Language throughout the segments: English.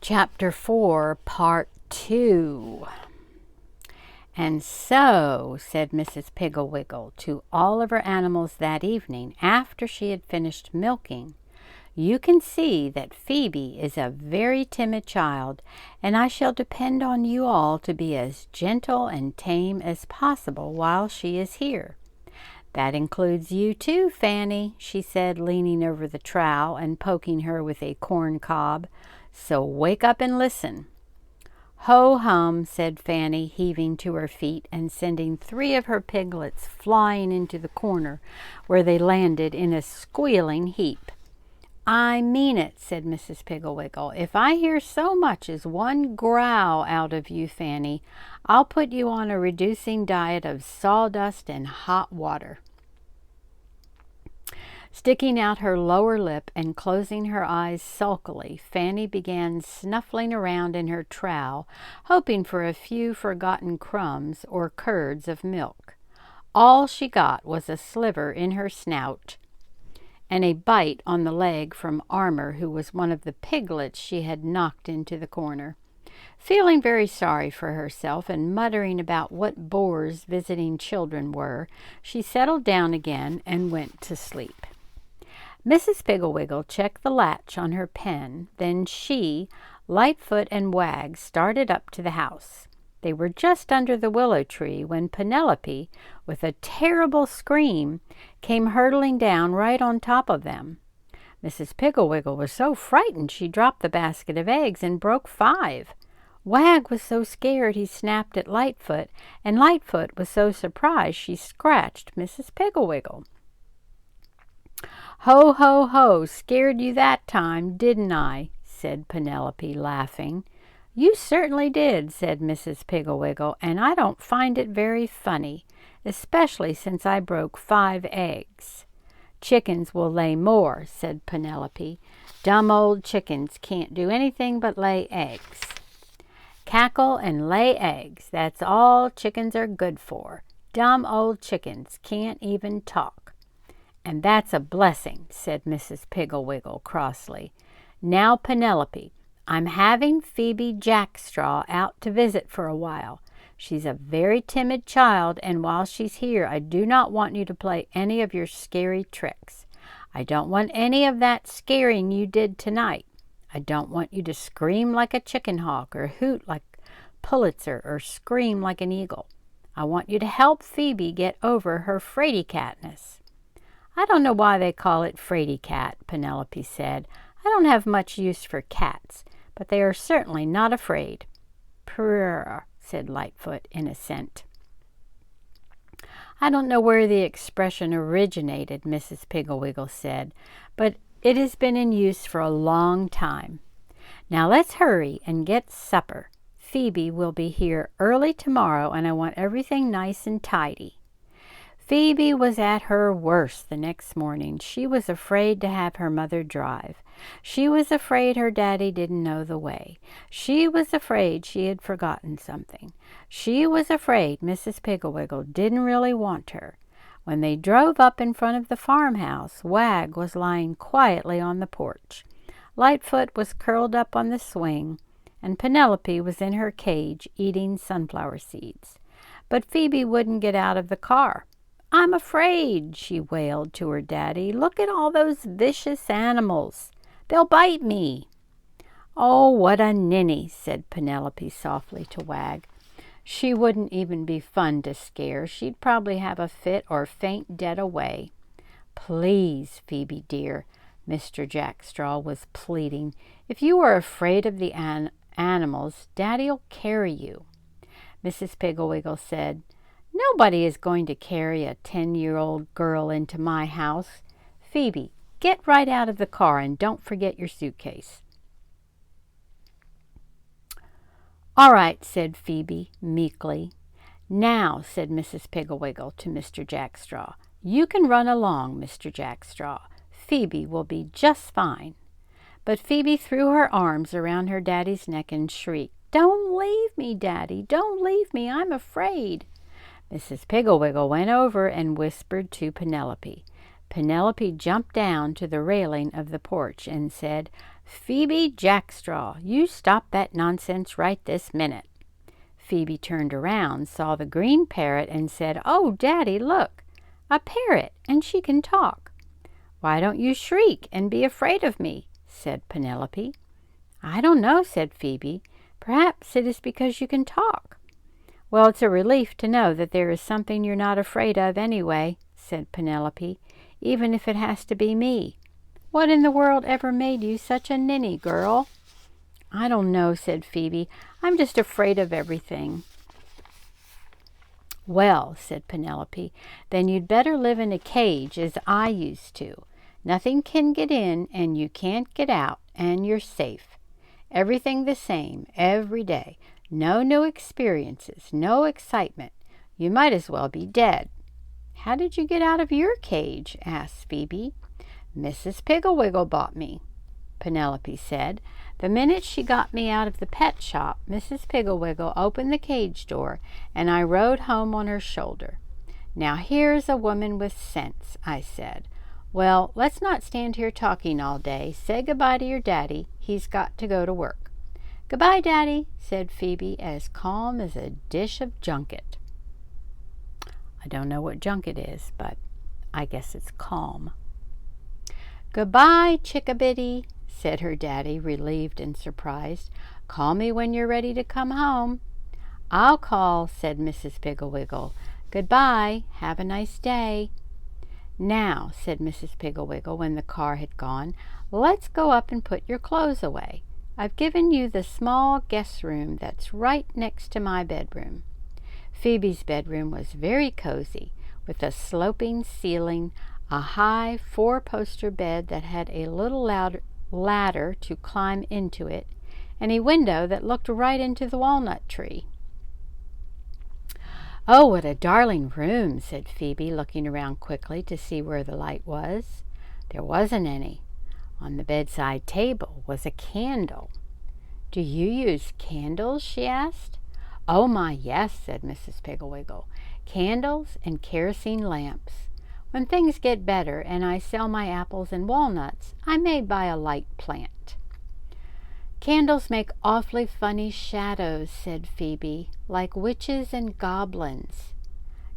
Chapter 4, Part 2. "And so," said Mrs. Piggle-Wiggle to all of her animals that evening after she had finished milking, "you can see that Phoebe is a very timid child, and I shall depend on you all to be as gentle and tame as possible while she is here. That includes you too, Fanny," she said, leaning over the trowel and poking her with a corn cob. "So wake up and listen." "Ho-hum," said Fanny, heaving to her feet and sending 3 of her piglets flying into the corner, where they landed in a squealing heap. "I mean it," said Mrs. Piggle-Wiggle. "If I hear so much as one growl out of you, Fanny, I'll put you on a reducing diet of sawdust and hot water." Sticking out her lower lip and closing her eyes sulkily, Fanny began snuffling around in her trowel, hoping for a few forgotten crumbs or curds of milk. All she got was a sliver in her snout and a bite on the leg from Armour, who was one of the piglets she had knocked into the corner. Feeling very sorry for herself and muttering about what bores visiting children were, she settled down again and went to sleep. Mrs. Piggle-Wiggle checked the latch on her pen. Then she, Lightfoot, and Wag started up to the house. They were just under the willow tree when Penelope, with a terrible scream, came hurtling down right on top of them. Mrs. Piggle-Wiggle was so frightened she dropped the basket of eggs and broke 5. Wag was so scared he snapped at Lightfoot, and Lightfoot was so surprised she scratched Mrs. Piggle-Wiggle. "Ho, ho, ho! Scared you that time, didn't I?" said Penelope, laughing. "You certainly did," said Mrs. Piggle-Wiggle, "and I don't find it very funny, especially since I broke 5 eggs. "Chickens will lay more," said Penelope. "Dumb old chickens can't do anything but lay eggs. Cackle and lay eggs, that's all chickens are good for. Dumb old chickens can't even talk." "And that's a blessing," said Mrs. Piggle-Wiggle crossly. "Now, Penelope, I'm having Phoebe Jackstraw out to visit for a while. She's a very timid child, and while she's here I do not want you to play any of your scary tricks. I don't want any of that scaring you did tonight. I don't want you to scream like a chicken hawk or hoot like Pulitzer or scream like an eagle. I want you to help Phoebe get over her Fraidy-Catness." "I don't know why they call it Fraidy-Cat," Penelope said. "I don't have much use for cats, but they are certainly not afraid." "Prrr," said Lightfoot in assent. "I don't know where the expression originated," Mrs. Piggle-Wiggle said, "but it has been in use for a long time. Now let's hurry and get supper. Phoebe will be here early tomorrow, and I want everything nice and tidy." Phoebe was at her worst the next morning. She was afraid to have her mother drive. She was afraid her daddy didn't know the way. She was afraid she had forgotten something. She was afraid Mrs. Piggle-Wiggle didn't really want her. When they drove up in front of the farmhouse, Wag was lying quietly on the porch. Lightfoot was curled up on the swing, and Penelope was in her cage eating sunflower seeds. But Phoebe wouldn't get out of the car. "I'm afraid," she wailed to her daddy. "Look at all those vicious animals. They'll bite me." "Oh, what a ninny," said Penelope softly to Wag. "She wouldn't even be fun to scare. She'd probably have a fit or faint dead away." "Please, Phoebe dear," Mr. Jackstraw was pleading. "If you are afraid of the animals, Daddy'll carry you." Mrs. Piggle-Wiggle said, "Nobody is going to carry a 10-year-old girl into my house. Phoebe, get right out of the car and don't forget your suitcase." "All right," said Phoebe meekly. "Now," said Mrs. Piggle-Wiggle to Mr. Jackstraw, "you can run along, Mr. Jackstraw. Phoebe will be just fine." But Phoebe threw her arms around her daddy's neck and shrieked, "Don't leave me, Daddy! Don't leave me! I'm afraid!" Mrs. Piggle-Wiggle went over and whispered to Penelope. Penelope jumped down to the railing of the porch and said, "Phoebe Jackstraw, you stop that nonsense right this minute." Phoebe turned around, saw the green parrot, and said, "Oh, Daddy, look, a parrot, and she can talk." "Why don't you shriek and be afraid of me?" said Penelope. "I don't know," said Phoebe. "Perhaps it is because you can talk." "Well, it's a relief to know that there is something you're not afraid of anyway," said Penelope, "even if it has to be me. What in the world ever made you such a ninny, girl?" "I don't know," said Phoebe. "I'm just afraid of everything." "Well," said Penelope, "then you'd better live in a cage as I used to. Nothing can get in and you can't get out, and you're safe. Everything the same every day. No new experiences, no excitement. You might as well be dead." "How did you get out of your cage?" asked Phoebe. "Mrs. Piggle-Wiggle bought me," Penelope said. "The minute she got me out of the pet shop, Mrs. Piggle-Wiggle opened the cage door, and I rode home on her shoulder. 'Now here's a woman with sense,' I said. 'Well, let's not stand here talking all day. Say goodbye to your daddy. He's got to go to work.'" "Goodbye, Daddy," said Phoebe, as calm as a dish of junket. I don't know what junket is, but I guess it's calm. "Goodbye, Chickabiddy," said her daddy, relieved and surprised. "Call me when you're ready to come home." "I'll call," said Mrs. Piggle-Wiggle. "Goodbye. Have a nice day." "Now," said Mrs. Piggle-Wiggle when the car had gone, "let's go up and put your clothes away. I've given you the small guest room that's right next to my bedroom." Phoebe's bedroom was very cozy, with a sloping ceiling, a high 4-poster bed that had a little ladder to climb into it, and a window that looked right into the walnut tree. "Oh, what a darling room," said Phoebe, looking around quickly to see where the light was. There wasn't any. On the bedside table was a candle. "Do you use candles?" she asked. "Oh my, yes," said Mrs. Piggle-Wiggle. "Candles and kerosene lamps. When things get better and I sell my apples and walnuts, I may buy a light plant." "Candles make awfully funny shadows," said Phoebe, "like witches and goblins."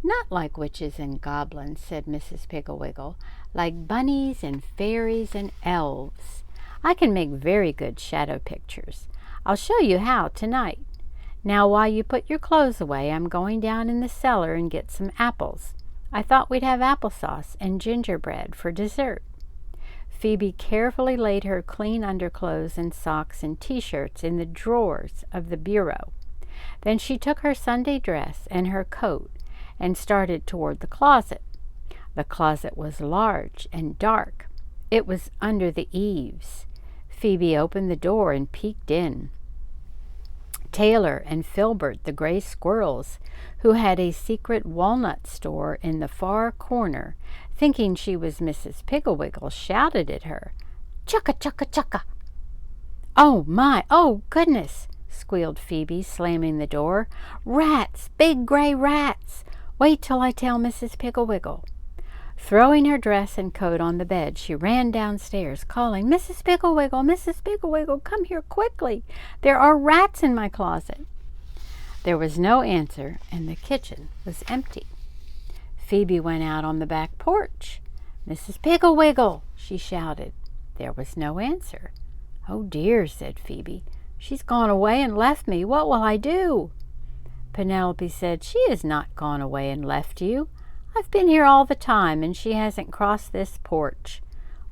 "Not like witches and goblins," said Mrs. Piggle-Wiggle, "like bunnies and fairies and elves. I can make very good shadow pictures. I'll show you how tonight. Now, while you put your clothes away, I'm going down in the cellar and get some apples. I thought we'd have applesauce and gingerbread for dessert." Phoebe carefully laid her clean underclothes and socks and t-shirts in the drawers of the bureau. Then she took her Sunday dress and her coat and started toward the closet. The closet was large and dark. It was under the eaves. Phoebe opened the door and peeked in. Taylor and Filbert, the gray squirrels, who had a secret walnut store in the far corner, thinking she was Mrs. Piggle-Wiggle, shouted at her, "Chucka, chucka, chucka!" "Oh, my! Oh, goodness!" squealed Phoebe, slamming the door. "Rats! Big gray rats! Wait till I tell Mrs. Piggle-Wiggle." Throwing her dress and coat on the bed, she ran downstairs, calling, "Mrs. Piggle-Wiggle, Mrs. Piggle-Wiggle, come here quickly. There are rats in my closet." There was no answer, and the kitchen was empty. Phoebe went out on the back porch. "Mrs. Piggle-Wiggle," she shouted. There was no answer. "Oh dear," said Phoebe. "She's gone away and left me. What will I do?" Penelope said, "She has not gone away and left you. I've been here all the time, and she hasn't crossed this porch."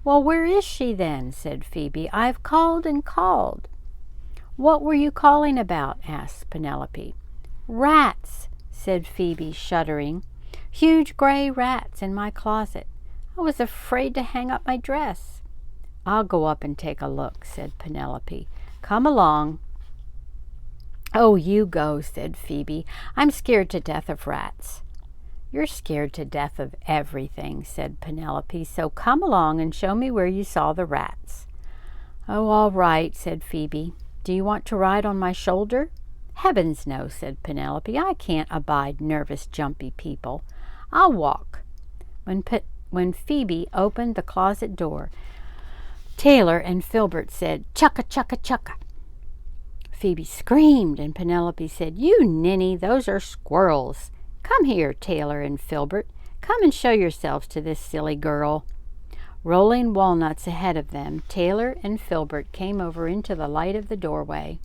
"Well, where is she then?" said Phoebe. "I've called and called." "What were you calling about?" asked Penelope. "Rats," said Phoebe, shuddering. "Huge gray rats in my closet. I was afraid to hang up my dress." "I'll go up and take a look," said Penelope. "Come along." "Oh, you go," said Phoebe. "I'm scared to death of rats." "You're scared to death of everything," said Penelope, "so come along and show me where you saw the rats." "Oh, all right," said Phoebe. "Do you want to ride on my shoulder?" "Heavens, no," said Penelope. "I can't abide nervous, jumpy people. I'll walk." When Phoebe opened the closet door, Taylor and Filbert said, "Chucka, chucka, chucka." Phoebe screamed, and Penelope said, "You ninny, those are squirrels. Come here, Taylor and Filbert. Come and show yourselves to this silly girl." Rolling walnuts ahead of them, Taylor and Filbert came over into the light of the doorway.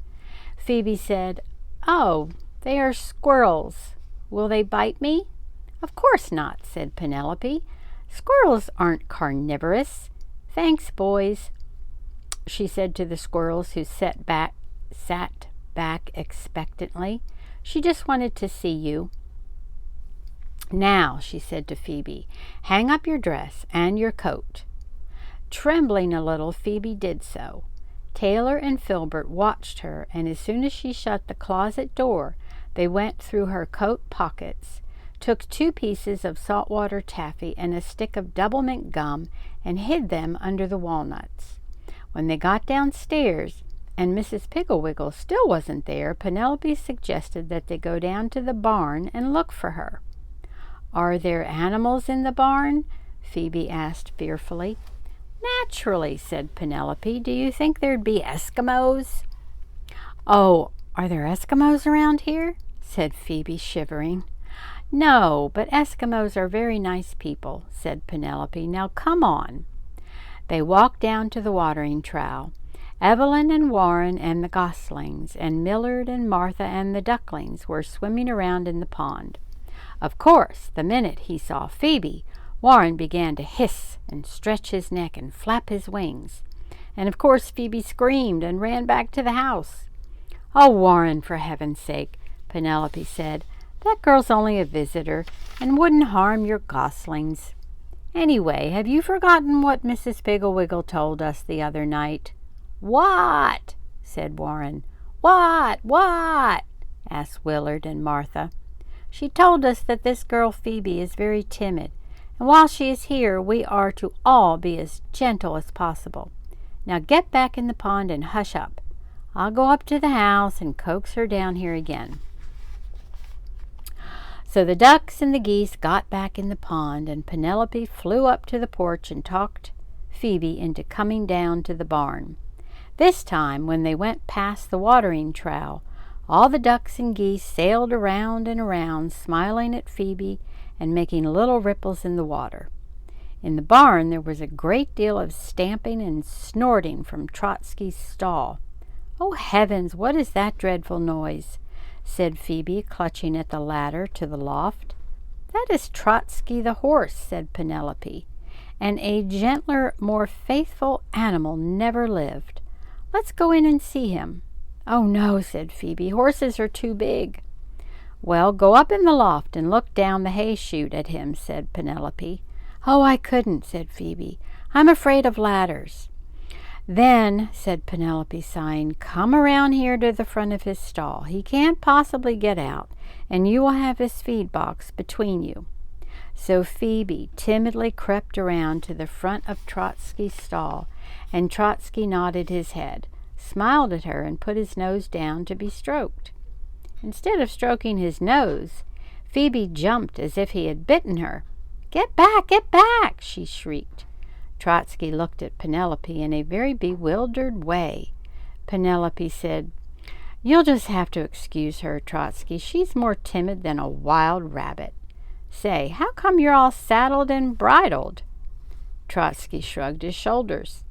Phoebe said, "Oh, they are squirrels. Will they bite me?" "Of course not," said Penelope. "Squirrels aren't carnivorous. Thanks, boys," she said to the squirrels, who sat back expectantly. "She just wanted to see you." "Now," she said to Phoebe, "hang up your dress and your coat." Trembling a little, Phoebe did so. Taylor and Filbert watched her, and as soon as she shut the closet door, they went through her coat pockets, took 2 pieces of saltwater taffy and a stick of double-mint gum, and hid them under the walnuts. When they got downstairs, and Mrs. Piggle-Wiggle still wasn't there, Penelope suggested that they go down to the barn and look for her. "Are there animals in the barn?" Phoebe asked fearfully. "Naturally," said Penelope. "Do you think there'd be Eskimos?" "Oh, are there Eskimos around here?" said Phoebe, shivering. "No, but Eskimos are very nice people," said Penelope. "Now come on." They walked down to the watering trowel. Evelyn and Warren and the goslings, and Millard and Martha and the ducklings were swimming around in the pond. Of course, the minute he saw Phoebe, Warren began to hiss and stretch his neck and flap his wings. And of course Phoebe screamed and ran back to the house. "Oh, Warren, for heaven's sake," Penelope said. "That girl's only a visitor and wouldn't harm your goslings. Anyway, have you forgotten what Mrs. Piggle-Wiggle told us the other night?" "What?" said Warren. What?" asked Willard and Martha. "She told us that this girl Phoebe is very timid, and while she is here we are to all be as gentle as possible. Now get back in the pond and hush up. I'll go up to the house and coax her down here again." So the ducks and the geese got back in the pond, and Penelope flew up to the porch and talked Phoebe into coming down to the barn. This time, when they went past the watering trowel, all the ducks and geese sailed around and around, smiling at Phoebe and making little ripples in the water. In the barn there was a great deal of stamping and snorting from Trotsky's stall. "Oh, heavens, what is that dreadful noise?" said Phoebe, clutching at the ladder to the loft. "That is Trotsky the horse," said Penelope, "and a gentler, more faithful animal never lived. Let's go in and see him." "Oh, no," said Phoebe, "horses are too big." "Well, go up in the loft and look down the hay chute at him," said Penelope. "Oh, I couldn't," said Phoebe. "I'm afraid of ladders." "Then," said Penelope, sighing, "come around here to the front of his stall. He can't possibly get out, and you will have his feed box between you." So Phoebe timidly crept around to the front of Trotsky's stall, and Trotsky nodded his head, smiled at her, and put his nose down to be stroked. Instead of stroking his nose, Phoebe jumped as if he had bitten her. Get back, she shrieked. Trotsky looked at Penelope in a very bewildered way. Penelope said, "You'll just have to excuse her, Trotsky. She's more timid than a wild rabbit. Say, how come you're all saddled and bridled?" Trotsky shrugged his shoulders.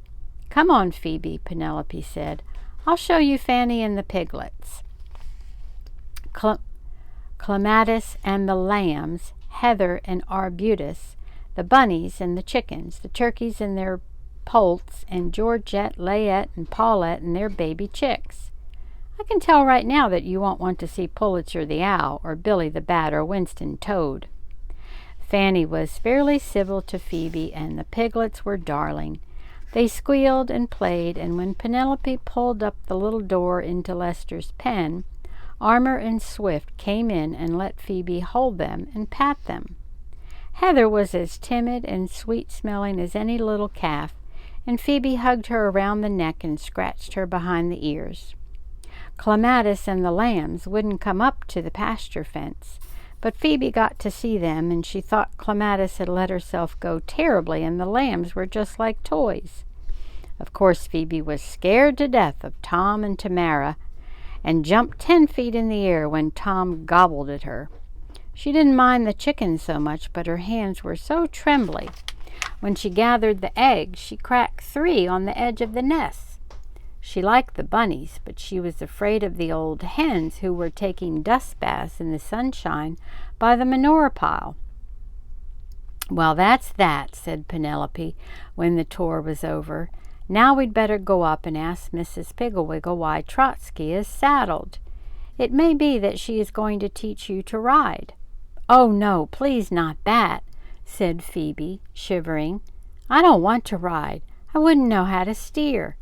"Come on, Phoebe," Penelope said. "I'll show you Fanny and the piglets." Clematis and the lambs, Heather and Arbutus, the bunnies and the chickens, the turkeys and their poults, and Georgette, Layette, and Paulette and their baby chicks. I can tell right now that you won't want to see Pulitzer the owl, or Billy the bat, or Winston Toad. Fanny was fairly civil to Phoebe, and the piglets were darling. They squealed and played, and when Penelope pulled up the little door into Lester's pen, Armour and Swift came in and let Phoebe hold them and pat them. Heather was as timid and sweet-smelling as any little calf, and Phoebe hugged her around the neck and scratched her behind the ears. Clematis and the lambs wouldn't come up to the pasture fence, but Phoebe got to see them, and she thought Clematis had let herself go terribly, and the lambs were just like toys. Of course, Phoebe was scared to death of Tom and Tamara and jumped 10 feet in the air when Tom gobbled at her. She didn't mind the chickens so much, but her hands were so trembly. When she gathered the eggs, she cracked 3 on the edge of the nest. She liked the bunnies, but she was afraid of the old hens who were taking dust baths in the sunshine by the manure pile. "Well, that's that," said Penelope when the tour was over. "Now we'd better go up and ask Mrs. Piggle-Wiggle why Trotsky is saddled. It may be that she is going to teach you to ride." "Oh, no, please not that," said Phoebe, shivering. "I don't want to ride. I wouldn't know how to steer."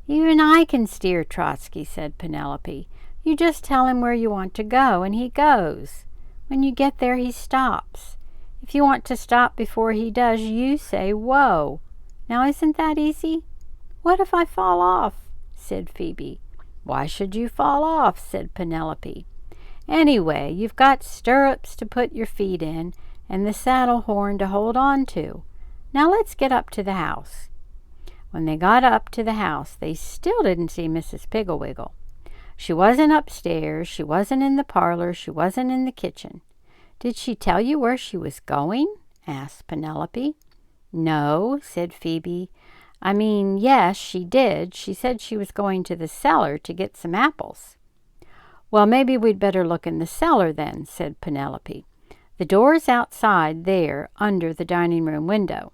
"Even I can steer, Trotsky," said Penelope. "You just tell him where you want to go, and he goes. When you get there, he stops. If you want to stop before he does, you say, 'Whoa.' Now, isn't that easy?" "What if I fall off?" said Phoebe. "Why should you fall off?" said Penelope. "Anyway, you've got stirrups to put your feet in and the saddle horn to hold on to. Now let's get up to the house." When they got up to the house, they still didn't see Mrs. Piggle-Wiggle. She wasn't upstairs, she wasn't in the parlor, she wasn't in the kitchen. "Did she tell you where she was going?" asked Penelope. "No," said Phoebe. Yes, she did. She said she was going to the cellar to get some apples." "Well, maybe we'd better look in the cellar then," said Penelope. "The door's outside there, under the dining room window."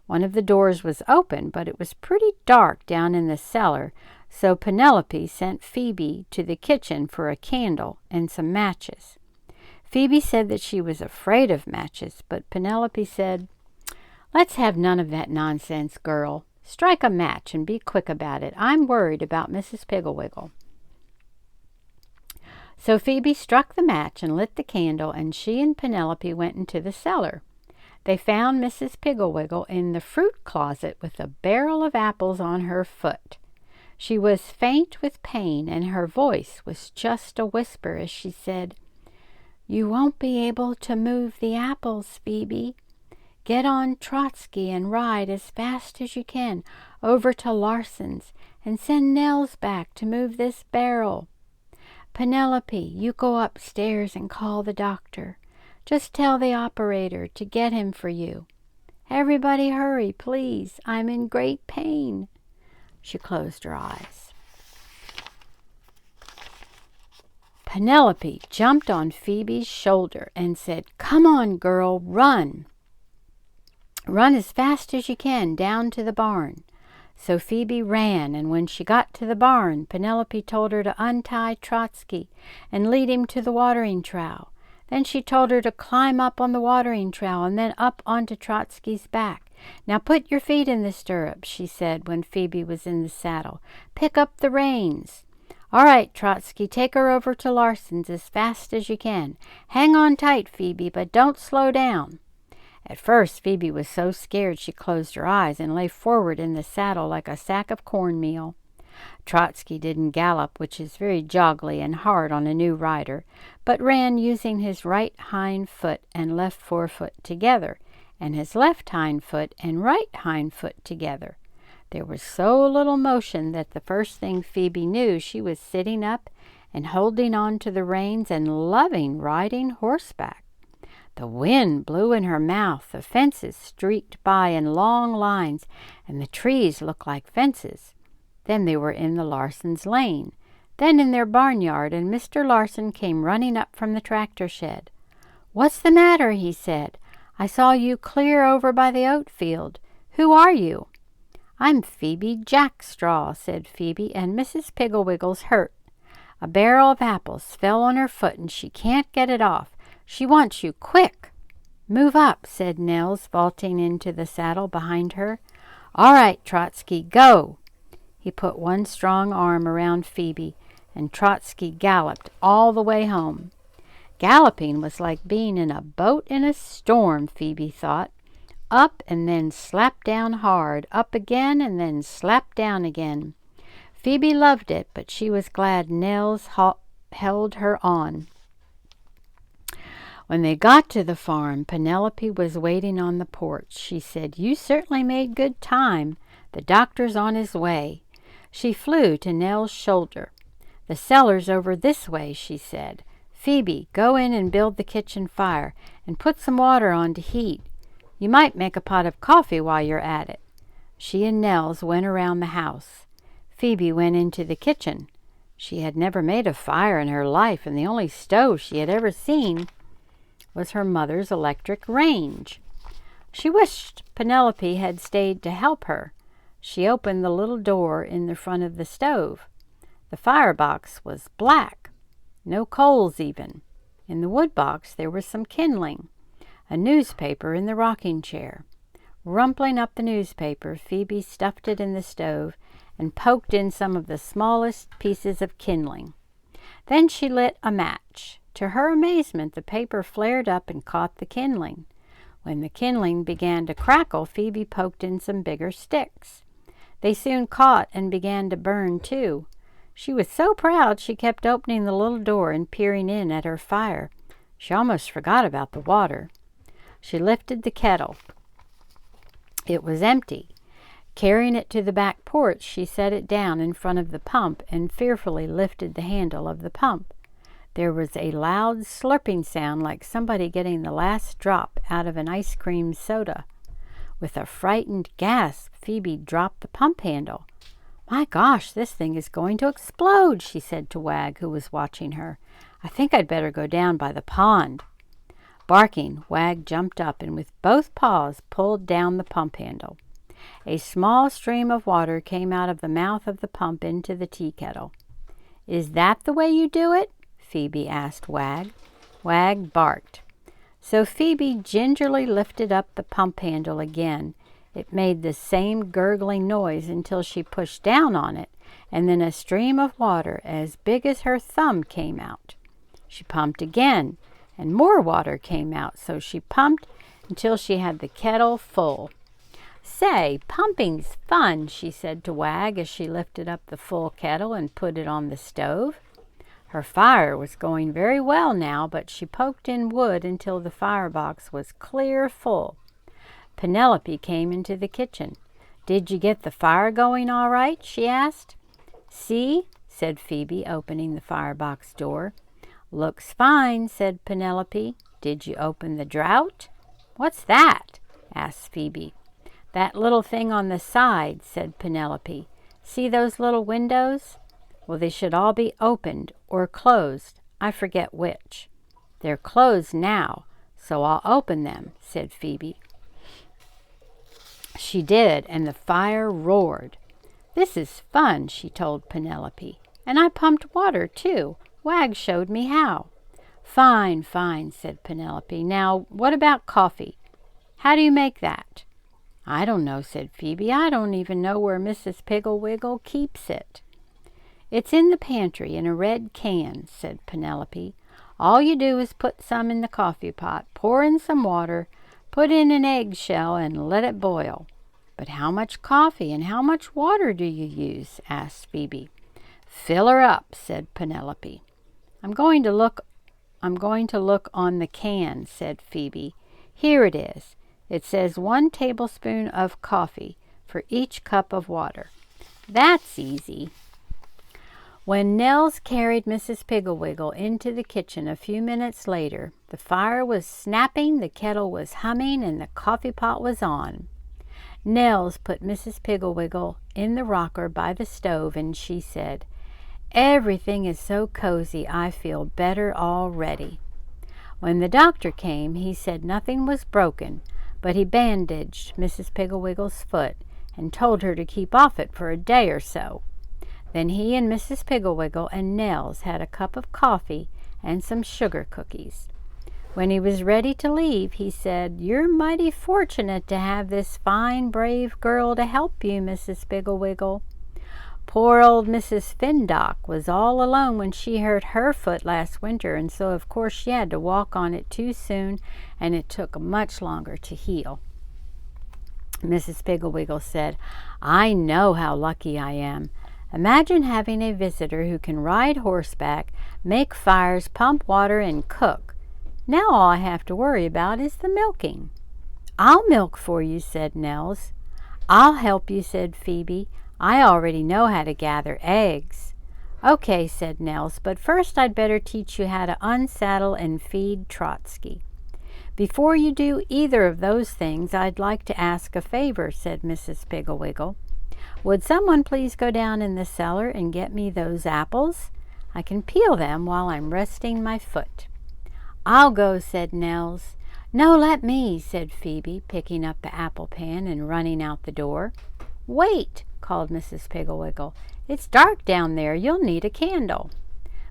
One of the doors was open, but it was pretty dark down in the cellar, so Penelope sent Phoebe to the kitchen for a candle and some matches. Phoebe said that she was afraid of matches, but Penelope said, "Let's have none of that nonsense, girl. Strike a match and be quick about it. I'm worried about Mrs. Piggle-Wiggle." So Phoebe struck the match and lit the candle, and she and Penelope went into the cellar. They found Mrs. Piggle-Wiggle in the fruit closet with a barrel of apples on her foot. She was faint with pain, and her voice was just a whisper as she said, "You won't be able to move the apples, Phoebe. Get on Trotsky and ride as fast as you can over to Larson's and send Nels back to move this barrel. Penelope, you go upstairs and call the doctor. Just tell the operator to get him for you. Everybody hurry, please. I'm in great pain." She closed her eyes. Penelope jumped on Phoebe's shoulder and said, "Come on, girl, run. Run as fast as you can down to the barn." So Phoebe ran, and when she got to the barn, Penelope told her to untie Trotsky and lead him to the watering trough. Then she told her to climb up on the watering trough and then up onto Trotsky's back. "Now put your feet in the stirrups," she said when Phoebe was in the saddle. "Pick up the reins. All right, Trotsky, take her over to Larson's as fast as you can. Hang on tight, Phoebe, but don't slow down." At first, Phoebe was so scared she closed her eyes and lay forward in the saddle like a sack of cornmeal. Trotsky didn't gallop, which is very joggly and hard on a new rider, but ran using his right hind foot and left forefoot together, and his left hind foot and right hind foot together. There was so little motion that the first thing Phoebe knew, she was sitting up and holding on to the reins and loving riding horseback. The wind blew in her mouth, the fences streaked by in long lines, and the trees looked like fences. Then they were in the Larsons' lane, then in their barnyard, and Mr. Larson came running up from the tractor shed. "What's the matter?" he said. "I saw you clear over by the oat field. Who are you?" "I'm Phoebe Jackstraw," said Phoebe, "and Mrs. Piggle-Wiggle's hurt. A barrel of apples fell on her foot, and she can't get it off. She wants you quick." "Move up," said Nels, vaulting into the saddle behind her. "All right, Trotsky, go." He put one strong arm around Phoebe, and Trotsky galloped all the way home. Galloping was like being in a boat in a storm, Phoebe thought. Up and then slap down hard, up again and then slap down again. Phoebe loved it, but she was glad Nels held her on. When they got to the farm, Penelope was waiting on the porch. She said, "You certainly made good time. The doctor's on his way." She flew to Nell's shoulder. "The cellar's over this way," she said. "Phoebe, go in and build the kitchen fire, and put some water on to heat. You might make a pot of coffee while you're at it." She and Nels went around the house. Phoebe went into the kitchen. She had never made a fire in her life, and the only stove she had ever seen was her mother's electric range. She wished Penelope had stayed to help her. She opened the little door in the front of the stove. The firebox was black, no coals even. In the wood box there was some kindling, a newspaper in the rocking chair. Rumpling up the newspaper, Phoebe stuffed it in the stove and poked in some of the smallest pieces of kindling. Then she lit a match. To her amazement, the paper flared up and caught the kindling. When the kindling began to crackle, Phoebe poked in some bigger sticks. They soon caught and began to burn too. She was so proud she kept opening the little door and peering in at her fire. She almost forgot about the water. She lifted the kettle. It was empty. Carrying it to the back porch, she set it down in front of the pump and fearfully lifted the handle of the pump. There was a loud slurping sound like somebody getting the last drop out of an ice cream soda. With a frightened gasp, Phoebe dropped the pump handle. "My gosh, this thing is going to explode," she said to Wag, who was watching her. "I think I'd better go down by the pond." Barking, Wag jumped up and with both paws pulled down the pump handle. A small stream of water came out of the mouth of the pump into the tea kettle. "Is that the way you do it?" Phoebe asked Wag. Wag barked. So Phoebe gingerly lifted up the pump handle again. It made the same gurgling noise until she pushed down on it, and then a stream of water as big as her thumb came out. She pumped again, and more water came out, so she pumped until she had the kettle full. "Say, pumping's fun," she said to Wag as she lifted up the full kettle and put it on the stove. Her fire was going very well now, but she poked in wood until the firebox was clear full. Penelope came into the kitchen. "Did you get the fire going all right?" she asked. "See," said Phoebe, opening the firebox door. "Looks fine," said Penelope. "Did you open the draught?" "What's that?" asked Phoebe. "That little thing on the side," said Penelope. "See those little windows? Well, they should all be opened or closed. I forget which." "They're closed now, so I'll open them," said Phoebe. She did, and the fire roared. "This is fun," she told Penelope. "And I pumped water, too. Wag showed me how." "Fine, fine," said Penelope. "Now, what about coffee? How do you make that?" "I don't know," said Phoebe. "I don't even know where Mrs. Piggle-Wiggle keeps it." "It's in the pantry in a red can," said Penelope. "All you do is put some in the coffee pot, pour in some water, put in an eggshell, and let it boil." "But how much coffee and how much water do you use?" asked Phoebe. "Fill her up," said Penelope. I'm going to look on the can," said Phoebe. "Here it is. It says 1 tablespoon of coffee for each cup of water." "That's easy." When Nels carried Mrs. Piggle-Wiggle into the kitchen a few minutes later, the fire was snapping, the kettle was humming, and the coffee pot was on. Nels put Mrs. Piggle-Wiggle in the rocker by the stove, and she said, "Everything is so cozy, I feel better already." When the doctor came, he said nothing was broken, but he bandaged Mrs. Piggle-Wiggle's foot and told her to keep off it for a day or so. Then he and Mrs. Piggle-Wiggle and Nels had a cup of coffee and some sugar cookies. When he was ready to leave, he said, "You're mighty fortunate to have this fine, brave girl to help you, Mrs. Piggle-Wiggle. Poor old Mrs. Findock was all alone when she hurt her foot last winter, and so of course she had to walk on it too soon, and it took much longer to heal." Mrs. Piggle-Wiggle said, "I know how lucky I am. Imagine having a visitor who can ride horseback, make fires, pump water, and cook. Now all I have to worry about is the milking." "I'll milk for you," said Nels. "I'll help you," said Phoebe. "I already know how to gather eggs." "Okay," said Nels, "but first I'd better teach you how to unsaddle and feed Trotsky." "Before you do either of those things, I'd like to ask a favor," said Mrs. Piggle-Wiggle. "Would someone please go down in the cellar and get me those apples? I can peel them while I'm resting my foot." "I'll go," said Nels. "No, let me," said Phoebe, picking up the apple pan and running out the door. "Wait," called Mrs. Piggle-Wiggle. "It's dark down there. You'll need a candle."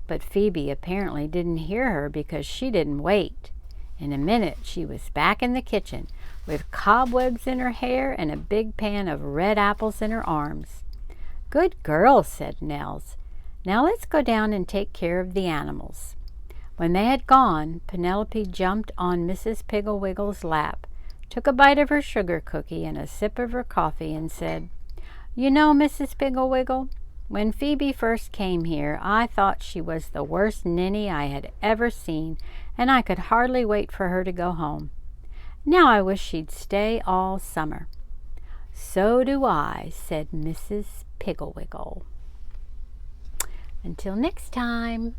But Phoebe apparently didn't hear her because she didn't wait. In a minute she was back in the kitchen with cobwebs in her hair and a big pan of red apples in her arms. "Good girl," said Nels. "Now let's go down and take care of the animals." When they had gone, Penelope jumped on Mrs. Piggle-Wiggle's lap, took a bite of her sugar cookie and a sip of her coffee, and said, "You know, Mrs. Piggle-Wiggle, when Phoebe first came here, I thought she was the worst ninny I had ever seen, and I could hardly wait for her to go home. Now I wish she'd stay all summer." "So do I," said Mrs. Piggle-Wiggle. Until next time.